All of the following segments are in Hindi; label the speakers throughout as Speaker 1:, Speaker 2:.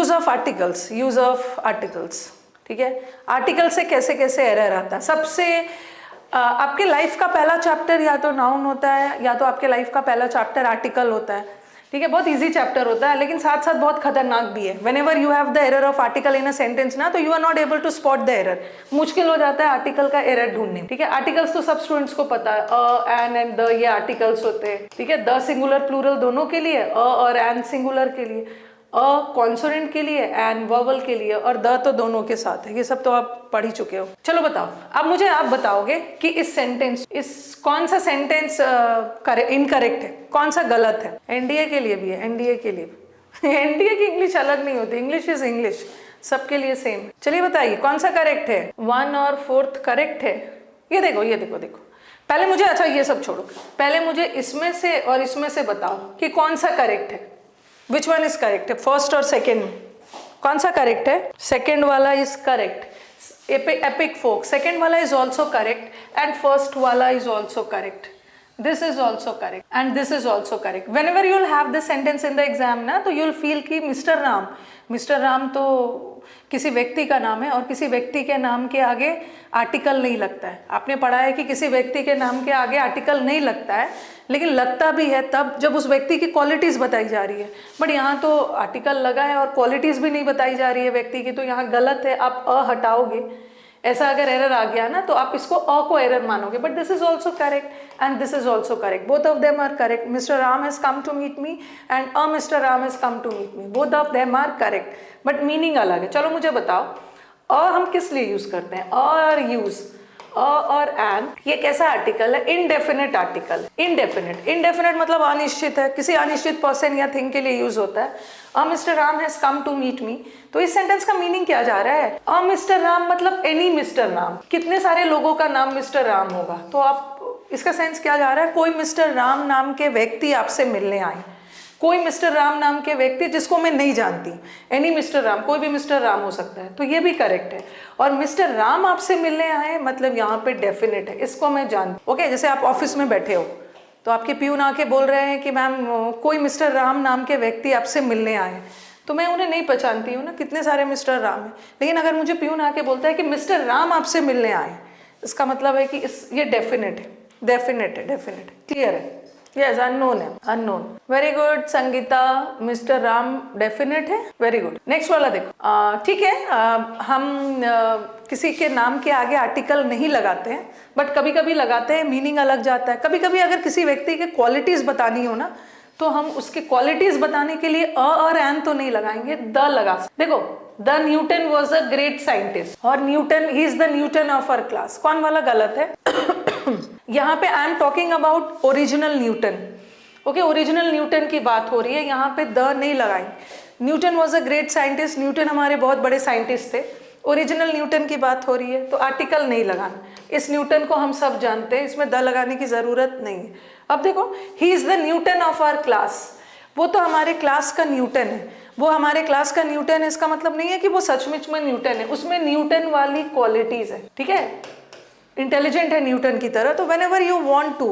Speaker 1: यूज ऑफ आर्टिकल्स, ठीक है। आर्टिकल से कैसे कैसे एरर आता है। सबसे आपके लाइफ का पहला चैप्टर या तो नाउन होता है या तो आपके लाइफ का पहला चैप्टर आर्टिकल होता है, ठीक है। बहुत इजी चैप्टर होता है लेकिन साथ साथ बहुत खतरनाक भी है। Whenever you have the error of article in a sentence ना, तो you are not able to spot the error. मुश्किल हो जाता है आर्टिकल का एरर ढूंढने, ठीक है। आर्टिकल्स तो सब स्टूडेंट्स को पता है, अ, एन एंड द, ये आर्टिकल्स होते हैं, ठीक है। द सिंगुलर प्लूरल दोनों के लिए, अ और एन सिंगुलर के लिए, अ कॉन्सोनेंट के लिए, एन वर्बल के लिए, और द तो दोनों के साथ है। ये सब तो आप पढ़ ही चुके हो। चलो बताओ, अब मुझे आप बताओगे कि इस सेंटेंस, इस कौन सा सेंटेंस इनकरेक्ट है, कौन सा गलत है। एनडीए के लिए भी है, एनडीए के लिए एनडीए की इंग्लिश अलग नहीं होती, इंग्लिश इज इंग्लिश, सबके लिए सेम। चलिए बताइए कौन सा करेक्ट है। 1 और 4 करेक्ट है। ये देखो, ये देखो, देखो पहले मुझे, अच्छा ये सब छोड़ो, पहले मुझे इसमें से और इसमें से बताओ कि कौन सा करेक्ट है। विच वन इज करेक्ट है, फर्स्ट और सेकेंड में कौन सा करेक्ट है। सेकेंड वाला is correct, epic folk. Second वाला is also correct and first वाला is also correct. This is also correct and this is also correct. Whenever you'll have this sentence in the exam ना, तो यूल फील कि मिस्टर राम, मिस्टर राम तो किसी व्यक्ति का नाम है और किसी व्यक्ति के नाम के आगे आर्टिकल नहीं लगता है। आपने पढ़ा है कि किसी व्यक्ति के नाम के आगे आर्टिकल नहीं लगता है, लेकिन लगता भी है तब जब उस व्यक्ति की क्वालिटीज़ बताई जा रही है। बट यहाँ तो आर्टिकल लगा है और क्वालिटीज़ भी नहीं बताई जा रही है व्यक्ति की, तो यहाँ गलत है। आप अ हटाओगे, ऐसा अगर एरर आ गया ना तो आप इसको अ को एरर मानोगे। But this is also correct and this is also correct, both of them are correct. Mister Ram has come to meet me and a mister Ram has come to meet me, both of them are correct, but meaning अलग है। चलो मुझे बताओ, अ हम किस लिए यूज करते हैं। और यूज अ और एन, ये कैसा आर्टिकल है। Indefinite article. इनडेफिनेट, इनडेफिनेट मतलब अनिश्चित है, किसी अनिश्चित पर्सन या थिंग के लिए यूज होता है। A mister Ram has come to meet me, तो इस सेंटेंस का मीनिंग क्या जा रहा है। अ मिस्टर राम मतलब एनी मिस्टर राम, कितने सारे लोगों का नाम मिस्टर राम होगा। तो आप इसका सेंस क्या जा रहा है, कोई मिस्टर राम नाम के व्यक्ति आपसे मिलने आए, कोई मिस्टर राम नाम के व्यक्ति जिसको मैं नहीं जानती। एनी मिस्टर राम, कोई भी मिस्टर राम हो सकता है, तो ये भी करेक्ट है। और मिस्टर राम आपसे मिलने आए मतलब यहाँ पे डेफिनेट है, इसको मैं जानती। ओके, जैसे आप ऑफिस में बैठे हो तो आपके प्यून आके बोल रहे हैं कि मैम कोई मिस्टर राम नाम के व्यक्ति आपसे मिलने आए, तो मैं उन्हें नहीं पहचानती हूँ ना, कितने सारे मिस्टर राम हैं। लेकिन अगर मुझे प्यून आके बोलता है कि मिस्टर राम आपसे मिलने आए, इसका मतलब है कि ये डेफिनेट है, डेफिनेट है, डेफिनेट है, क्लियर है। यस, अननोन है, unknown. Very good Sangeeta, mister Ram definite है, वेरी गुड। नेक्स्ट वाला देखो, ठीक है, हम किसी के नाम के आगे आर्टिकल नहीं लगाते हैं, बट कभी कभी लगाते हैं, मीनिंग अलग जाता है। कभी कभी अगर किसी व्यक्ति के क्वालिटीज बतानी हो ना, तो हम उसके क्वालिटीज बताने के लिए अ और एन तो नहीं लगाएंगे, द लगा। देखो, the Newton was a great scientist, और Newton, he is the Newton of our class, कौन वाला गलत है। यहाँ पे I am talking about original Newton. Okay, original Newton की बात हो रही है, यहाँ पे द नहीं लगाएंगे। Newton was a great scientist, Newton हमारे बहुत बड़े साइंटिस्ट थे। ओरिजिनल न्यूटन की बात हो रही है तो आर्टिकल नहीं लगाना। इस न्यूटन को हम सब जानते हैं, इसमें द लगाने की जरूरत नहीं है। अब देखो, he is the Newton of our class, वो तो हमारे क्लास का न्यूटन है, वो हमारे क्लास का न्यूटन है। इसका मतलब नहीं है कि वो सचमुच में न्यूटन है, उसमें न्यूटन वाली क्वालिटीज है, ठीक है, इंटेलिजेंट है न्यूटन की तरह। तो whenever you want to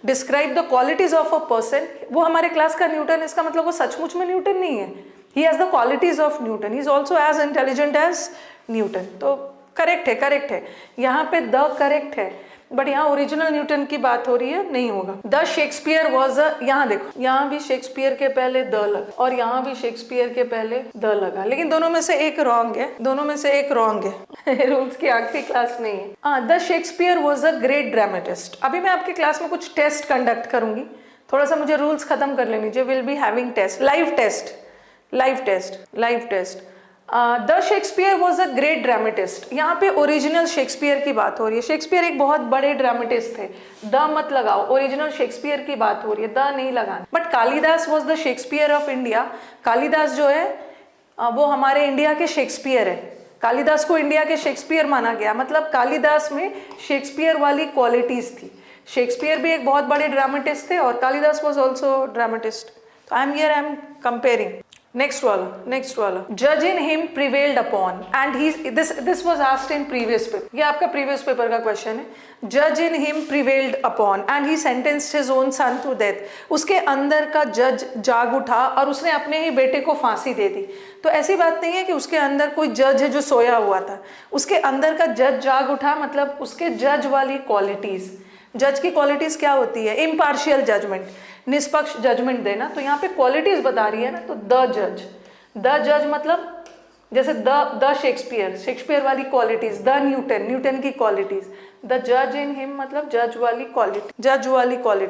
Speaker 1: describe the qualities of a person, वो हमारे क्लास का न्यूटन है, इसका मतलब वो सचमुच में न्यूटन नहीं है। He has the qualities of Newton, he is also as intelligent as Newton. तो करेक्ट है, करेक्ट है। यहाँ पे द करेक्ट है, बट यहाँ ओरिजिनल न्यूटन की बात हो रही है, नहीं होगा। द शेक्सपियर वॉज अ, यहाँ देखो, यहाँ भी शेक्सपियर के पहले द लगा और यहाँ भी शेक्सपियर के पहले द लगा, लेकिन दोनों में से एक रॉन्ग है, दोनों में से एक रॉन्ग है। रूल्स की आखिरी क्लास नहीं है। हाँ, the Shakespeare was a great dramatist. अभी मैं आपकी क्लास में कुछ टेस्ट कंडक्ट करूंगी, थोड़ा सा मुझे रूल्स खत्म कर लेने दीजिए। Will be having test, live test, live test, live test. The Shakespeare was a great dramatist, यहाँ पे ओरिजिनल शेक्सपियर की बात हो रही है। शेक्सपियर एक बहुत बड़े ड्रामेटिस्ट थे, द मत लगाओ, ओरिजिनल शेक्सपियर की बात हो रही है, द नहीं लगाना। But Kalidas was the Shakespeare of India, Kalidas जो है वो हमारे इंडिया के शेक्सपियर है। कालिदास को इंडिया के शेक्सपियर माना गया, मतलब कालिदास में शेक्सपियर वाली क्वालिटीज थी। शेक्सपियर भी एक बहुत बड़े ड्रामेटिस्ट थे और कालिदास वॉज ऑल्सो ड्रामेटिस्ट। तो I am here, I am comparing. Next वाला जज in him prevailed upon and he this was asked in previous paper, ये आपका प्रीवियस पेपर का क्वेश्चन है। जज in him prevailed upon and he sentenced his own son to death, उसके अंदर का जज जाग उठा और उसने अपने ही बेटे को फांसी दे दी। तो ऐसी बात नहीं है कि उसके अंदर कोई जज है जो सोया हुआ था, उसके अंदर का जज जाग उठा, मतलब उसके जज वाली क्वालिटीज। जज की क्वालिटीज क्या होती है? इम्पार्शियल जजमेंट, निष्पक्ष जजमेंट देना। तो यहाँ पे क्वालिटीज बता रही है ना, तो द जज मतलब जैसे द शेक्सपियर वाली क्वालिटीज, द न्यूटन की क्वालिटीज, द जज इन हिम मतलब जज वाली क्वालिटी।